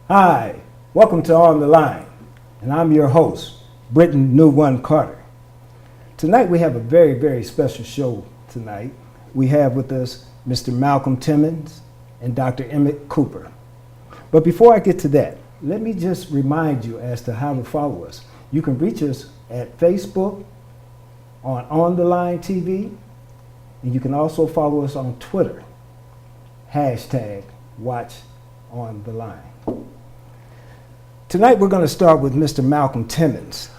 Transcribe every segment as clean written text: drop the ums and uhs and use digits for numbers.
Hi, welcome to On the Line, and I'm your host, Britton NewOne Carter. Tonight we have a very, very special show tonight. We have with us Mr. Malcom Timmons and Dr. Emmet Cooper. But before I get to that, let me just remind you as to how to follow us. You can reach us at Facebook on the Line TV, and you can also follow us on Twitter, #WatchOnTheLine. Tonight we're going to start with Mr. Malcom Timmons.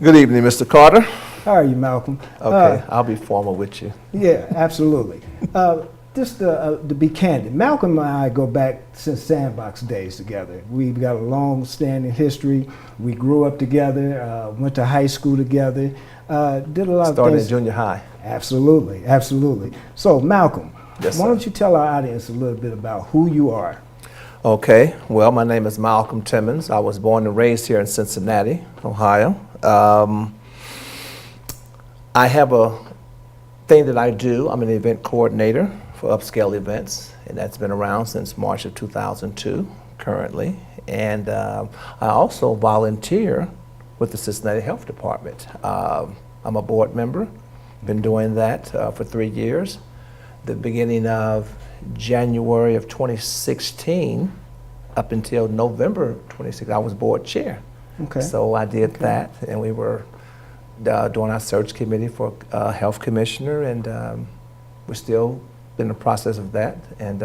Good evening, Mr. Carter. How are you, Malcom? Okay, I'll be formal with you. Yeah, absolutely. Just to be candid, Malcom and I go back since Sandbox days together. We've got a long-standing history. We grew up together, went to high school together, did a lot of things. Started in junior high. Absolutely, absolutely. So, Malcom, Yes, why sir. don't you tell our audience a little bit about who you are? Okay, well, my name is Malcom Timmons. I was born and raised here in Cincinnati, Ohio. I have a thing that I do. I'm an event coordinator for upscale events, and that's been around since March of 2002 currently. And I also volunteer with the Cincinnati Health Department. I'm a board member, been doing that for 3 years. The beginning of January of 2016 up until November 2016, I was board chair. Okay. So I did that, and we were doing our search committee for health commissioner, and we're still in the process of that. And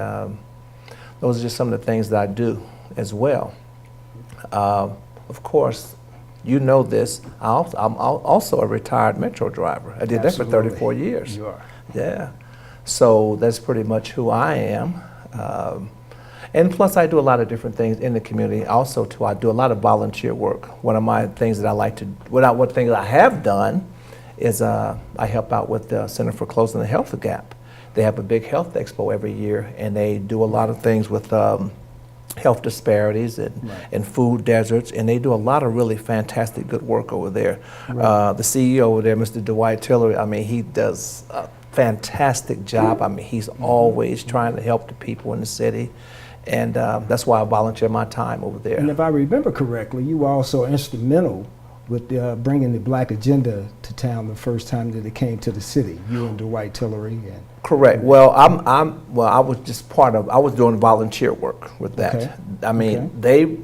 those are just some of the things that I do as well. Of course, you know this, I'm also a retired Metro driver. I did that for 34 years. You are. Yeah. So that's pretty much who I am. And plus I do a lot of different things in the community. Also too, I do a lot of volunteer work. One of my things that I like to, one thing that I have done is I help out with the Center for Closing the Health Gap. They have a big health expo every year, and they do a lot of things with health disparities and food deserts, and they do a lot of really fantastic good work over there. Right. The CEO over there, Mr. Dwight Tillery, I mean, he does a fantastic job. I mean, he's always trying to help the people in the city, and that's why I volunteer my time over there. And if I remember correctly, you were also instrumental with bringing the Black Agenda to town the first time that it came to the city. You and Dwight Tillery. And correct. Well, I was just part of. I was doing volunteer work with that. Okay. I mean,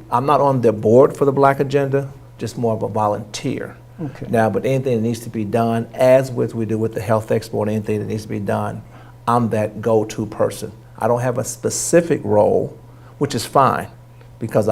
I'm not on the board for the Black Agenda. Just more of a volunteer. Okay. Now, but anything that needs to be done, as with we do with the Health Expo, and anything that needs to be done, I'm that go-to person. I don't have a specific role, which is fine, because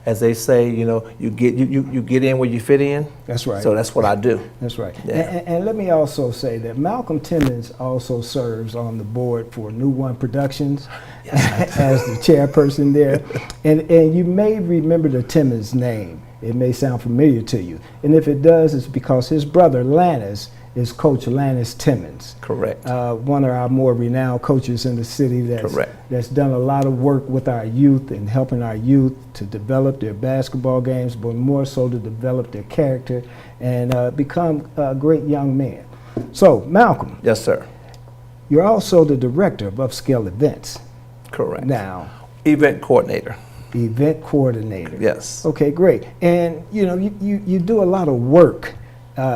as they say, you know, you get in where you fit in. That's right. So that's what I do. That's right. Yeah. And let me also say that Malcom Timmons also serves on the board for NewOne Productions as the chairperson there. And you may remember the Timmons name. It may sound familiar to you. And if it does, it's because his brother, Lannis, is Coach Lannis Timmons. Correct. One of our more renowned coaches in the city that's done a lot of work with our youth and helping our youth to develop their basketball games, but more so to develop their character and become a great young man. So, Malcom. Yes, sir. You're also the director of upscale events. Correct. Now. Event coordinator. Event coordinator. Yes. Okay, great. And you know, you do a lot of work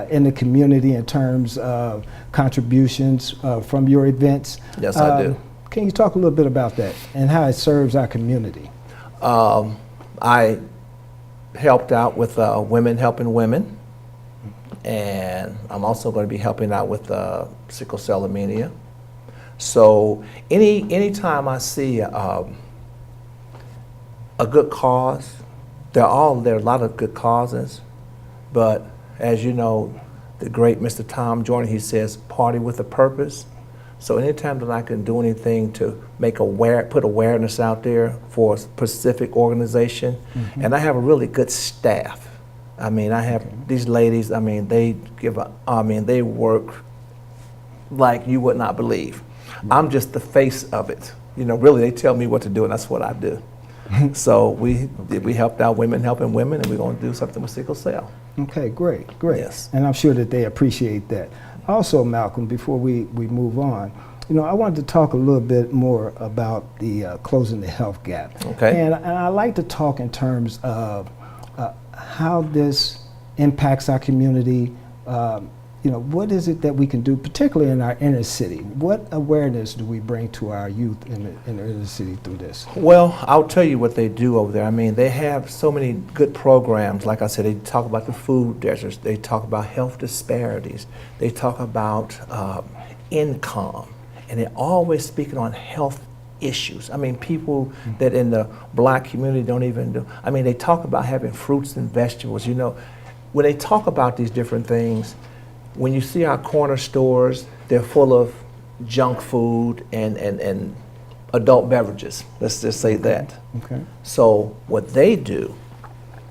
in the community in terms of contributions from your events. Yes, I do. Can you talk a little bit about that and how it serves our community? I helped out with Women Helping Women, and I'm also going to be helping out with sickle cell anemia. So anytime I see a good cause, there are a lot of good causes, but as you know, the great Mr. Tom Jordan, he says, party with a purpose. So anytime that I can do anything to put awareness out there for a specific organization, and I have a really good staff. I mean, I have these ladies, I mean, they work like you would not believe. I'm just the face of it. You know, really, they tell me what to do, and that's what I do. So we helped out Women Helping Women, and we're going to do something with sickle cell. Okay, great, great. Yes. And I'm sure that they appreciate that. Also, Malcom, before we move on, I wanted to talk a little bit more about the closing the health gap. Okay. And I like to talk in terms of how this impacts our community. What is it that we can do, particularly in our inner city? What awareness do we bring to our youth in the inner city through this? Well, I'll tell you what they do over there. I mean, they have so many good programs. Like I said, they talk about the food deserts. They talk about health disparities. They talk about income. And they're always speaking on health issues. I mean, people that in the black community don't even do. I mean, they talk about having fruits and vegetables. When they talk about these different things, when you see our corner stores, they're full of junk food and adult beverages. Let's just say that. Okay. So what they do,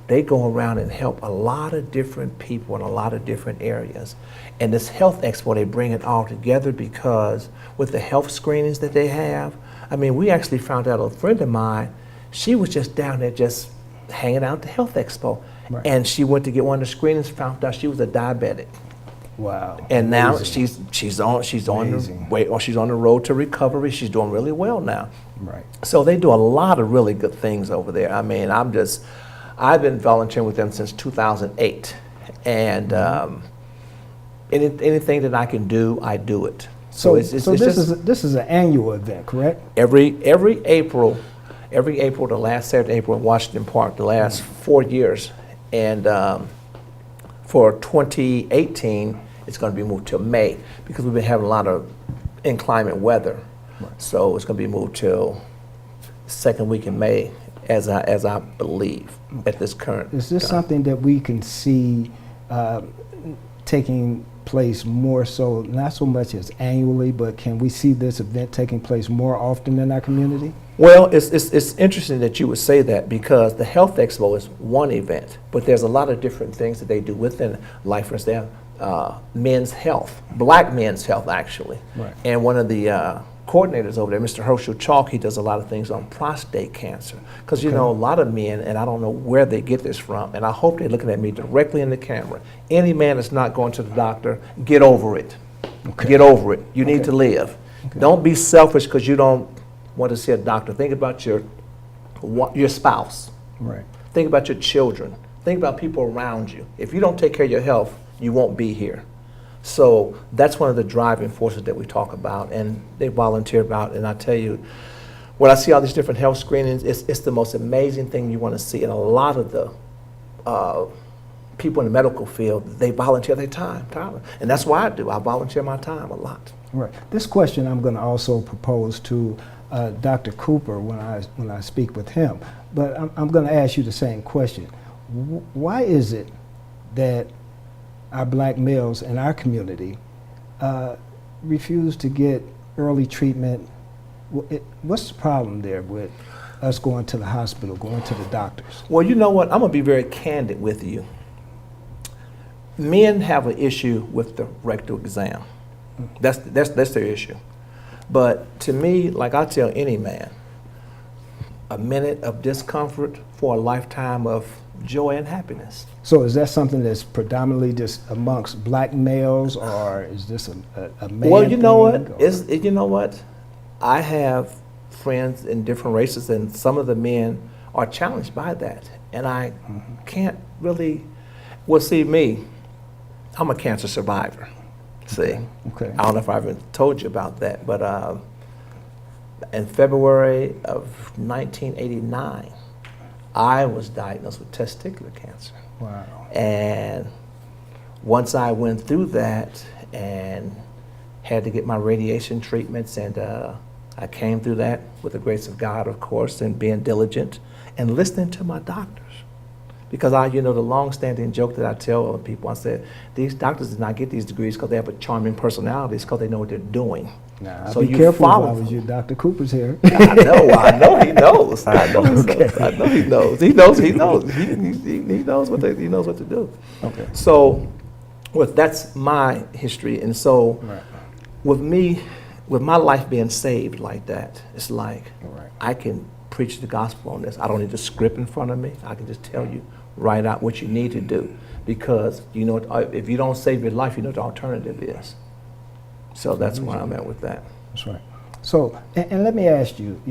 they go around and help a lot of different people in a lot of different areas. And this health expo, they bring it all together because with the health screenings that they have, I mean, we actually found out a friend of mine, she was just down there just hanging out at the health expo. Right. And she went to get one of the screenings, found out she was a diabetic. Wow. And now Amazing. she's on the Amazing. way, or she's on the road to recovery. She's doing really well now. Right. So they do a lot of really good things over there. I mean, I've been volunteering with them since 2008, and anything that I can do, I do it. So it's this just is an annual event, correct? every April, the last Saturday in April in Washington Park, the last 4 years, and for 2018, it's going to be moved till May because we've been having a lot of inclement weather. Right. So it's going to be moved till second week in May, as I believe at this current. Is this time. something that we can see taking place more so, not so much as annually, but can we see this event taking place more often in our community? Well, it's interesting that you would say that because the Health Expo is one event, but there's a lot of different things that they do within life. For instance, they have men's health, black men's health actually. Right. And one of the coordinators over there, Mr. Herschel Chalk, he does a lot of things on prostate cancer. Because a lot of men, and I don't know where they get this from, and I hope they're looking at me directly in the camera. Any man that's not going to the doctor, get over it. Okay. Get over it. You need Okay. to live. Okay. Don't be selfish because you don't want to see a doctor. Think about your spouse. Right. Think about your children. Think about people around you. If you don't take care of your health, you won't be here. So that's one of the driving forces that we talk about and they volunteer about. And I tell you, when I see all these different health screenings, it's the most amazing thing you want to see. And a lot of the people in the medical field, they volunteer their time, Tyler. And that's why I do. I volunteer my time a lot. Right. This question I'm going to also propose to Dr. Cooper when I speak with him. But I'm going to ask you the same question. Why is it that our black males in our community refuse to get early treatment? What's the problem there with us going to the hospital, going to the doctors? Well, you know what? I'm going to be very candid with you. Men have an issue with the rectal exam. That's their issue. But to me, like I tell any man, a minute of discomfort for a lifetime of joy and happiness. So is that something that's predominantly just amongst black males, or is this a man Well, you know thing, what? You know what? I have friends in different races, and some of the men are challenged by that. And I can't really, well, see, me, I'm a cancer survivor. See, Okay. I don't know if I ever told you about that, but in February of 1989, I was diagnosed with testicular cancer. Wow. And once I went through that and had to get my radiation treatments, and I came through that with the grace of God, of course, and being diligent and listening to my doctors. Because the long-standing joke that I tell people, I said, these doctors did not get these degrees because they have a charming personality. It's because they know what they're doing. Now, So be you careful if follow I was you. Dr. Cooper's here. I know he knows. I know he knows. He knows what to do. Okay. So, that's my history. And so, Right. with me, with my life being saved like that, it's like Right. I can preach the gospel on this. I don't need a script in front of me. I can just tell you, write out what you need to do. Because, if you don't save your life, you know what the alternative is. So that's where I'm at with that. That's right. So, and let me ask you,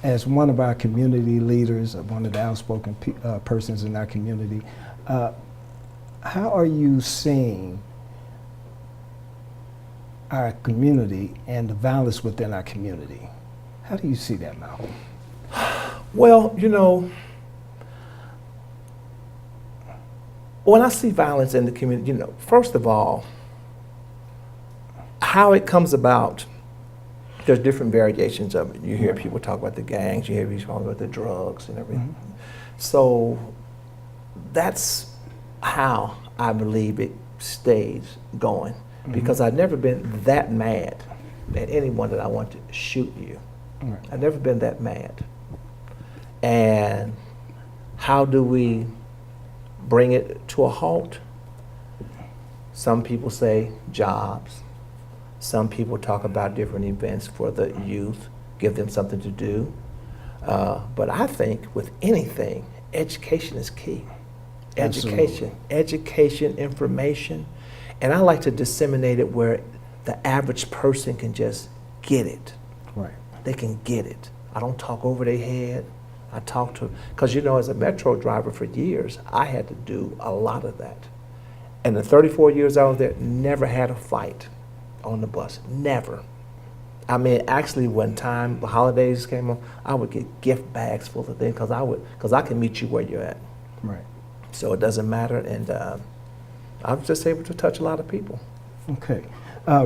as one of our community leaders, one of the outspoken persons in our community, how are you seeing our community and the violence within our community? How do you see that, Malcolm? Well, when I see violence in the community, first of all, how it comes about, there's different variations of it. You hear people talk about the gangs, you hear people talk about the drugs and everything. So that's how I believe it stays going, because I've never been that mad at anyone that I want to shoot you. I've never been that mad. And how do we bring it to a halt? Some people say jobs. Some people talk about different events for the youth, give them something to do. But I think with anything, education is key. Education, information. And I like to disseminate it where the average person can just get it. Right. They can get it. I don't talk over their head. I talk to, because as a metro driver for years, I had to do a lot of that. And the 34 years I was there, never had a fight on the bus, never. I mean, actually, one time the holidays came on, I would get gift bags full of things because I can meet you where you're at. Right. So it doesn't matter, and I was just able to touch a lot of people. Okay.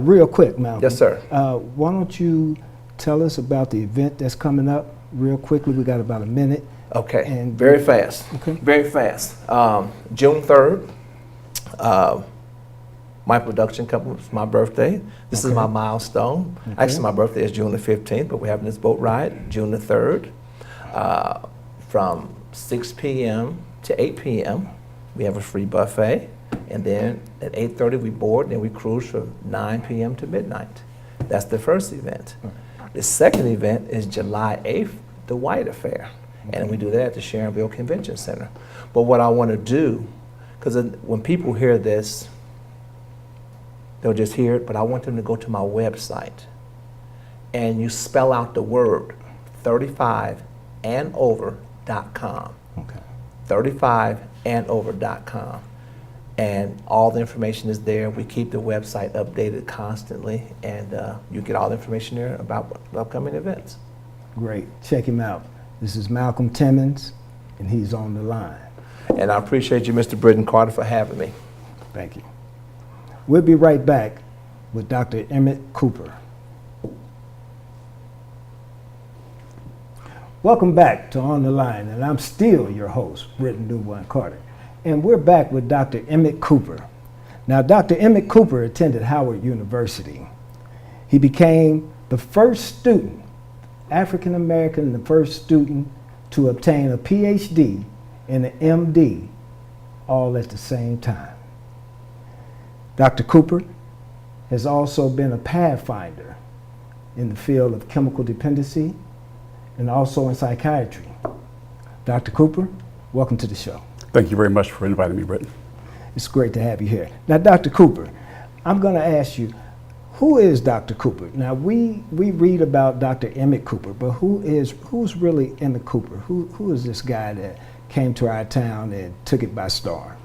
Real quick, Malcolm. Yes, sir. Why don't you tell us about the event that's coming up real quickly? We got about a minute. Okay. And very fast. Okay. Very fast. June 3rd. My production company, it's my birthday. This is my milestone. Okay. Actually, my birthday is June the 15th, but we're having this boat ride June the 3rd from 6 p.m. to 8 p.m. We have a free buffet. And then at 8:30 we board, and then we cruise from 9 p.m. to midnight. That's the first event. The second event is July 8th, the White Affair. And we do that at the Sharonville Convention Center. But what I want to do, because when people hear this, they'll just hear it, but I want them to go to my website and you spell out the word 35andover.com. Okay. 35andover.com. And all the information is there. We keep the website updated constantly, and you get all the information there about upcoming events. Great. Check him out. This is Malcolm Timmons, and he's on the line. And I appreciate you, Mr. Britton Carter, for having me. Thank you. We'll be right back with Dr. Emmet Cooper. Welcome back to On the Line, and I'm still your host, Britton NewOne Carter. And we're back with Dr. Emmet Cooper. Now, Dr. Emmet Cooper attended Howard University. He became the first student, African American, the first student to obtain a PhD and an MD all at the same time. Dr. Cooper has also been a pathfinder in the field of chemical dependency and also in psychiatry. Dr. Cooper, welcome to the show. Thank you very much for inviting me, Britton. It's great to have you here. Now, Dr. Cooper, I'm going to ask you, who is Dr. Cooper? Now, we read about Dr. Emmet Cooper, but who's really Emmet Cooper? Who is this guy that came to our town and took it by storm?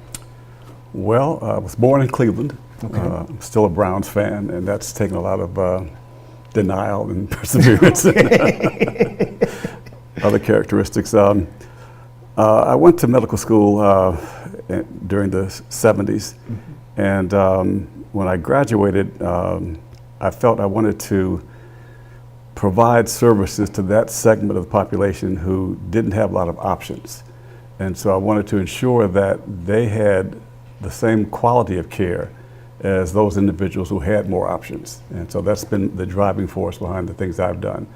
Well, I was born in Cleveland. Okay. I'm still a Browns fan, and that's taken a lot of denial and perseverance and other characteristics. I went to medical school during the 70s, and when I graduated, I felt I wanted to provide services to that segment of the population who didn't have a lot of options. And so I wanted to ensure that they had the same quality of care as those individuals who had more options. And so that's been the driving force behind the things I've done.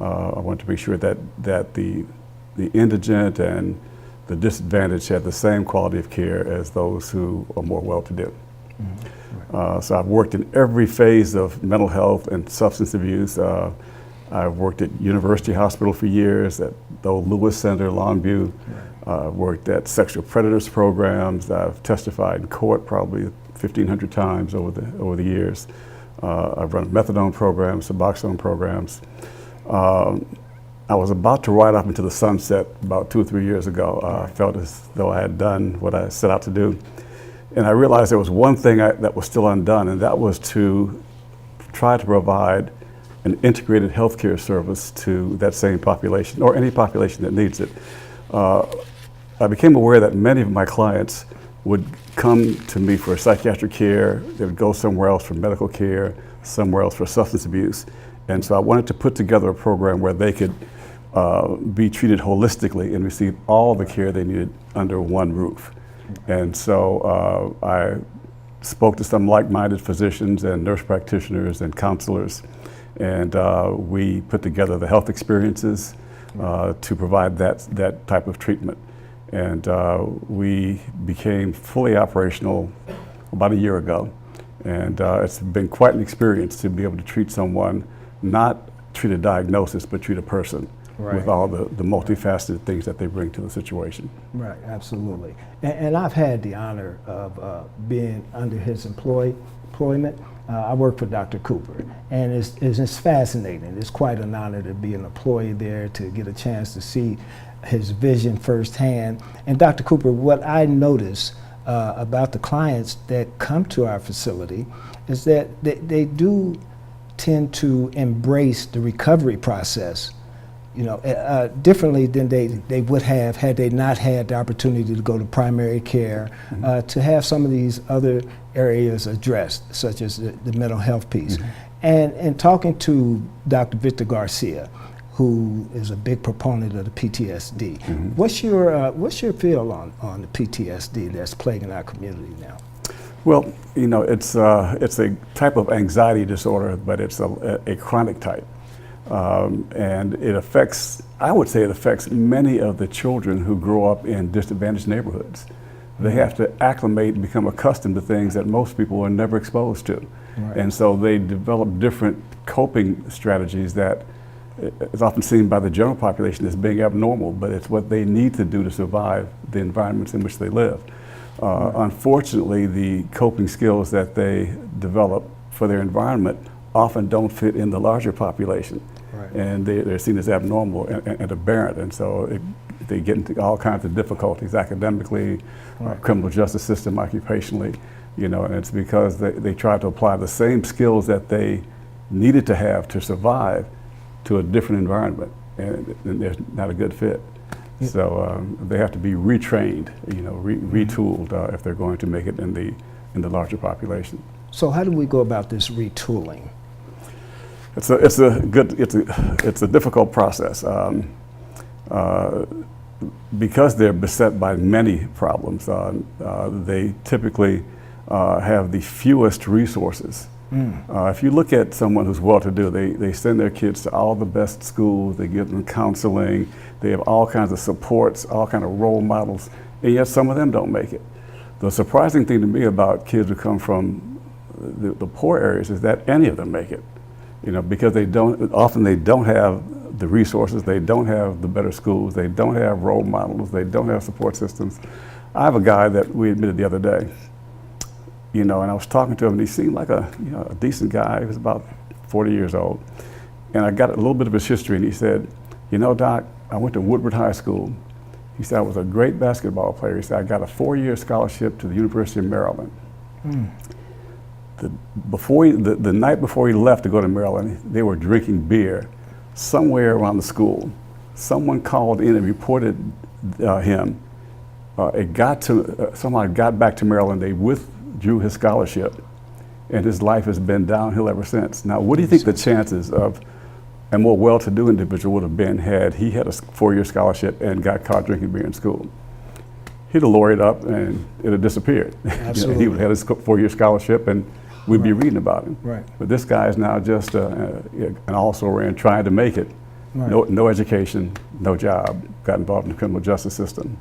I want to make sure that the indigent and the disadvantaged have the same quality of care as those who are more well-to-do. So I've worked in every phase of mental health and substance abuse. I've worked at University Hospital for years, at the old Lewis Center, Longview. I've worked at sexual predators programs. I've testified in court probably 1,500 times over the years. I've run methadone programs, Suboxone programs. I was about to ride off into the sunset about 2 or 3 years ago. I felt as though I had done what I set out to do. And I realized there was one thing that was still undone, and that was to try to provide an integrated healthcare service to that same population, or any population that needs it. I became aware that many of my clients would come to me for psychiatric care, they would go somewhere else for medical care, somewhere else for substance abuse. And so I wanted to put together a program where they could be treated holistically and receive all the care they needed under one roof. And so I spoke to some like-minded physicians and nurse practitioners and counselors, and we put together the health experiences to provide that type of treatment. And we became fully operational about a year ago. And it's been quite an experience to be able to treat someone, not treat a diagnosis, but treat a person. Right. With all the multifaceted things that they bring to the situation. Right, absolutely. And I've had the honor of being under his employment. I work for Dr. Cooper, and it's fascinating. It's quite an honor to be an employee there, to get a chance to see his vision firsthand. And Dr. Cooper, what I notice about the clients that come to our facility is that they do tend to embrace the recovery process, differently than they would have had they not had the opportunity to go to primary care, to have some of these other areas addressed, such as the mental health piece. And talking to Dr. Victor Garcia, who is a big proponent of the PTSD, what's your feel on the PTSD that's plaguing our community now? Well, it's a type of anxiety disorder, but it's a chronic type. And it affects, I would say it affects many of the children who grow up in disadvantaged neighborhoods. They have to acclimate and become accustomed to things that most people are never exposed to. Right. And so they develop different coping strategies that is often seen by the general population as being abnormal, but it's what they need to do to survive the environments in which they live. Unfortunately, the coping skills that they develop for their environment often don't fit in the larger population. Right. And they're seen as abnormal and aberrant, and so they get into all kinds of difficulties academically, criminal justice system, occupationally, and it's because they try to apply the same skills that they needed to have to survive to a different environment, and there's not a good fit. So they have to be retrained, retooled if they're going to make it in the larger population. So how do we go about this retooling? It's a difficult process because they're beset by many problems. They typically have the fewest resources. If you look at someone who's well-to-do, they send their kids to all the best schools, they give them counseling, they have all kinds of supports, all kinds of role models, and yet some of them don't make it. The surprising thing to me about kids who come from the poor areas is that any of them make it, because often they don't have the resources, they don't have the better schools, they don't have role models, they don't have support systems. I have a guy that we admitted the other day, and I was talking to him, and he seemed like a decent guy. He was about 40 years old, and I got a little bit of his history, and he said, Doc, I went to Woodward High School. He said, I was a great basketball player. He said, I got a 4-year scholarship to the University of Maryland. The night before he left to go to Maryland, they were drinking beer somewhere around the school. Someone called in and reported him. Somehow it got back to Maryland. They withdrew his scholarship, and his life has been downhill ever since. Now, what do you think the chances of a more well-to-do individual would have been had he had a 4-year scholarship and got caught drinking beer in school? He'd have lawyered up and it had disappeared. Absolutely. He would have had his 4-year scholarship and we'd be reading about him. Right. But this guy is now just an also-ran trying to make it. Right. No education, no job, got involved in the criminal justice system.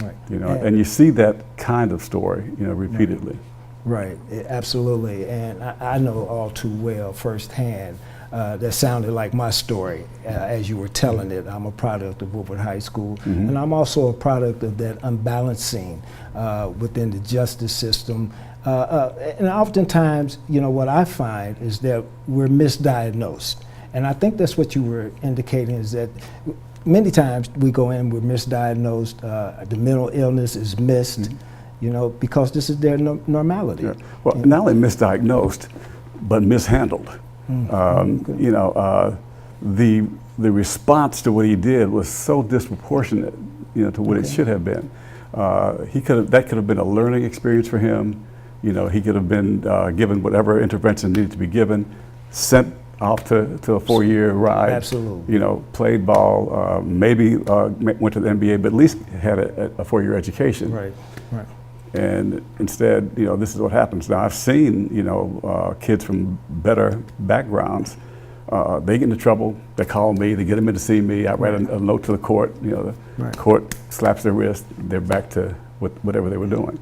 Right. And you see that kind of story, repeatedly. Right, absolutely. And I know all too well firsthand. That sounded like my story as you were telling it. I'm a product of Woodward High School, and I'm also a product of that unbalancing within the justice system, And oftentimes, you know, what I find is that we're misdiagnosed. And I think that's what you were indicating, is that many times we go in, we're misdiagnosed, the mental illness is missed, you know, because this is their normality. Yeah. Well, not only misdiagnosed, but mishandled. You know, the response to what he did was so disproportionate, you know, to what it should have been. That could have been a learning experience for him. You know, he could have been given whatever intervention needed to be given, sent off to a 4-year ride. Absolutely. You know, played ball, maybe went to the NBA, but at least had a 4-year education. Right, right. And instead, you know, this is what happens. Now, I've seen, you know, kids from better backgrounds, they get into trouble, they call me, they get them in to see me, I write a note to the court, you know, the court slaps their wrist, they're back to whatever they were doing.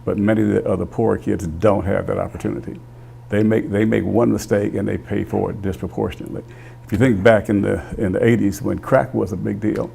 But many of the other poorer kids don't have that opportunity. They make one mistake and they pay for it disproportionately. If you think back in the 80s when crack was a big deal,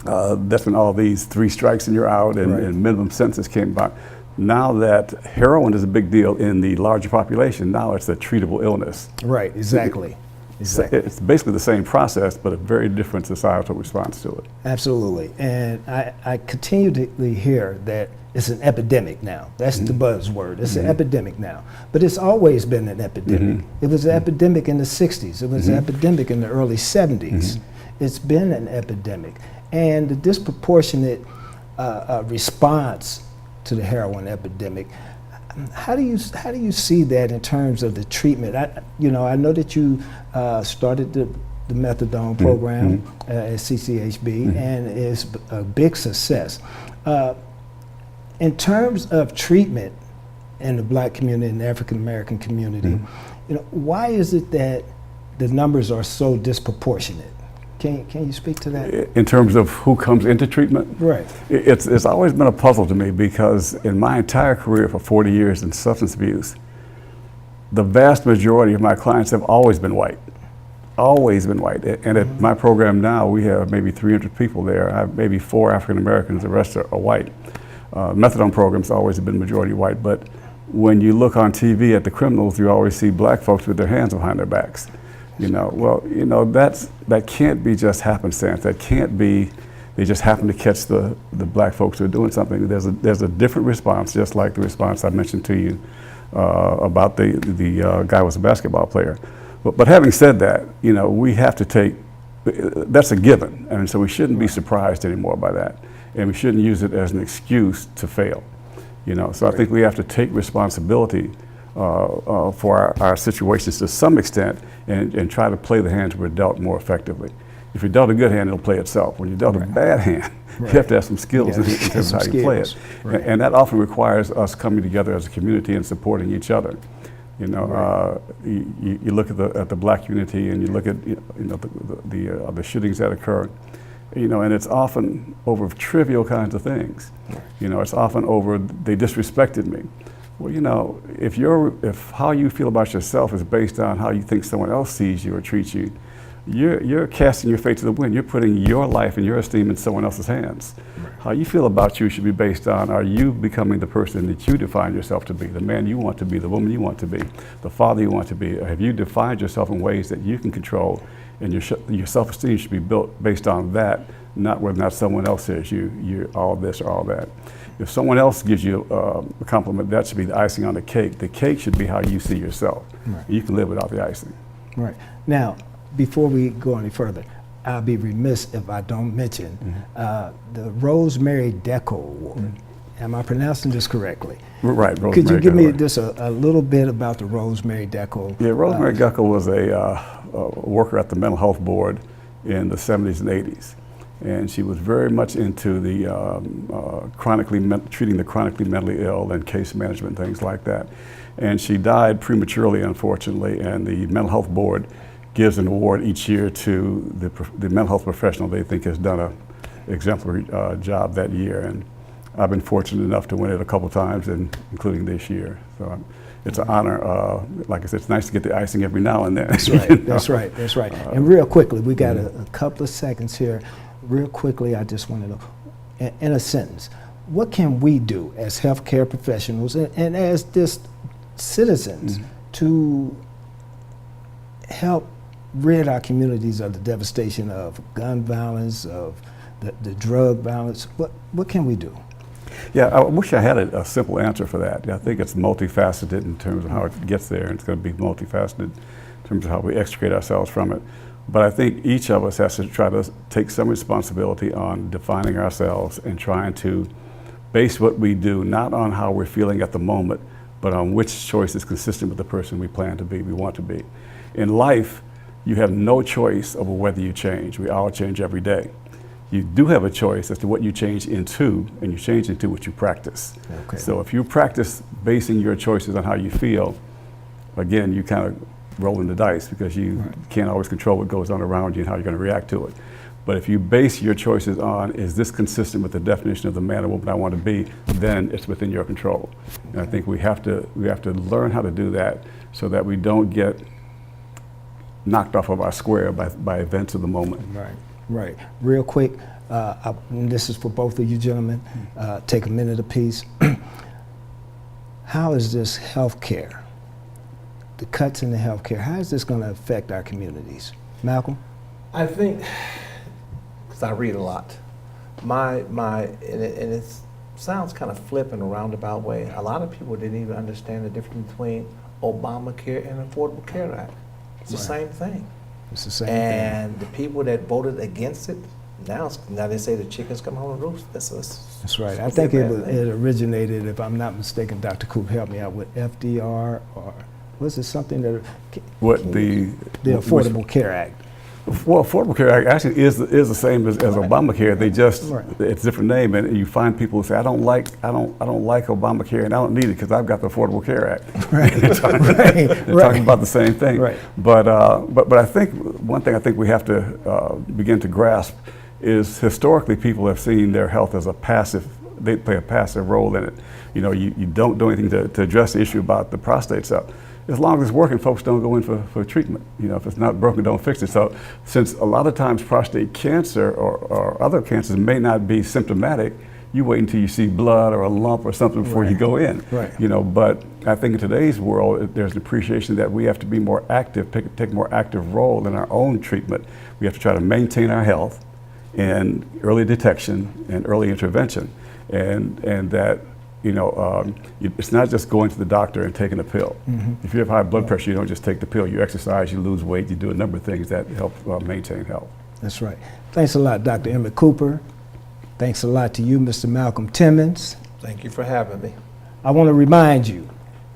that's when all these 3 strikes and you're out and minimum sentences came about. Now that heroin is a big deal in the larger population, now it's a treatable illness. Right, exactly. Exactly. It's basically the same process, but a very different societal response to it. Absolutely. And I continue to hear that it's an epidemic now. That's the buzzword. It's an epidemic now. But it's always been an epidemic. It was an epidemic in the 60s. It was an epidemic in the early 70s. It's been an epidemic. And the disproportionate response to the heroin epidemic, how do you see that in terms of the treatment? I know that you started the methadone program at CCHB, and it's a big success. In terms of treatment in the Black community and the African American community, you know, why is it that the numbers are so disproportionate? Can you speak to that? In terms of who comes into treatment? Right. It's always been a puzzle to me, because in my entire career for 40 years in substance abuse, the vast majority of my clients have always been white. Always been white. And at my program now, we have maybe 300 people there. I have maybe 4 African Americans, the rest are white. Methadone programs always have been majority white, but when you look on TV at the criminals, you always see Black folks with their hands behind their backs. You know, well, you know, that can't be just happenstance. That can't be they just happen to catch the Black folks who are doing something. There's a different response, just like the response I mentioned to you about the guy who was a basketball player. But having said that, you know, we have to take, that's a given, and so we shouldn't be surprised anymore by that, and we shouldn't use it as an excuse to fail. You know, so I think we have to take responsibility for our situations to some extent, and try to play the hands we're dealt more effectively. If you're dealt a good hand, it'll play itself. When you're dealt a bad hand, you have to have some skills in terms of how you play it. And that often requires us coming together as a community and supporting each other. You know, you look at the Black community, and you look at the shootings that occur. You know, and it's often over trivial kinds of things. You know, it's often over they disrespected me. Well, you know, if how you feel about yourself is based on how you think someone else sees you or treats you, you're casting your fate to the wind. You're putting your life and your esteem in someone else's hands. How you feel about you should be based on, are you becoming the person that you define yourself to be, the man you want to be, the woman you want to be, the father you want to be? Have you defined yourself in ways that you can control, and your self-esteem should be built based on that, not whether or not someone else says you're all this or all that. If someone else gives you a compliment, that should be the icing on the cake. The cake should be how you see yourself. Right. You can live without the icing. Right. Now, before we go any further, I'll be remiss if I don't mention the Rosemary Deco Award. Am I pronouncing this correctly? Right. Rosemary Could you give me Deco. just a little bit about the Rosemary Deco? Yeah, Rosemary Deco was a worker at the Mental Health Board in the 70s and 80s. And she was very much into the treating the chronically mentally ill and case management, things like that. And she died prematurely, unfortunately, and the Mental Health Board gives an award each year to the mental health professional they think has done an exemplary job that year. And I've been fortunate enough to win it a couple times, including this year. So it's an honor. Like I said, it's nice to get the icing every now and then. That's right, you know? That's right, that's right. And real quickly, we got a couple of seconds here. Real quickly, I just want to know, in a sentence, what can we do as healthcare professionals and as just citizens to help rid our communities of the devastation of gun violence, of the drug violence? What can we do? Yeah, I wish I had a simple answer for that. I think it's multifaceted in terms of how it gets there, and it's going to be multifaceted in terms of how we extricate ourselves from it. But I think each of us has to try to take some responsibility on defining ourselves and trying to base what we do not on how we're feeling at the moment, but on which choice is consistent with the person we plan to be, we want to be. In life, you have no choice over whether you change. We all change every day. You do have a choice as to what you change into, and you change into what you practice. Okay. So if you practice basing your choices on how you feel, again, you kind of rolling the dice because you can't always control what goes on around you and how you're going to react to it. But if you base your choices on, is this consistent with the definition of the man or woman I want to be, then it's within your control. And I think we have to learn how to do that so that we don't get knocked off of our square by events of the moment. Right. Real quick, and this is for both of you gentlemen, take a minute apiece. How is this healthcare, the cuts in the healthcare, how is this going to affect our communities? Malcolm? I think, because I read a lot, and it sounds kind of flip in a roundabout way. A lot of people didn't even understand the difference between Obamacare and Affordable Care Act. It's the same thing. It's the same and the people that voted against it, now they say the chickens come home to roost. That's right. I think it originated, if I'm not mistaken, Dr. Coop, help me out, with FDR, or was it something that... The Affordable Care Act. Well, Affordable Care Act actually is the same as Obamacare. They just it's a different name, and you find people who say I don't like Obamacare and I don't need it because I've got the Affordable Care Act. They're talking about the same thing. Right. But I think one thing I think we have to begin to grasp is historically people have seen their health as a passive. They play a passive role in it. You know, you don't do anything to address the issue about the prostate stuff. As long as it's working, folks don't go in for treatment. You know, if it's not broken, don't fix it. So since a lot of times prostate cancer or other cancers may not be symptomatic, you wait until you see blood or a lump or something before you go in. You know, but I think in today's world, there's an appreciation that we have to be more active, take a more active role in our own treatment. We have to try to maintain our health and early detection and early intervention. And that, you know, it's not just going to the doctor and taking a pill. If you have high blood pressure, you don't just take the pill. You exercise, you lose weight, you do a number of things that help maintain health. That's right. Thanks a lot, Dr. Emmet Cooper. Thanks a lot to you, Mr. Malcolm Timmons. Thank you for having me. I want to remind you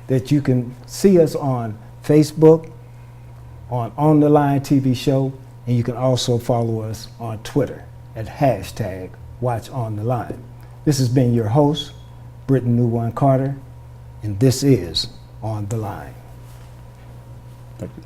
that you can see us on Facebook, on the Line TV show, and you can also follow us on Twitter at #WatchOnTheLine. This has been your host, Britton NewOne Carter, and this is On the Line. Thank you.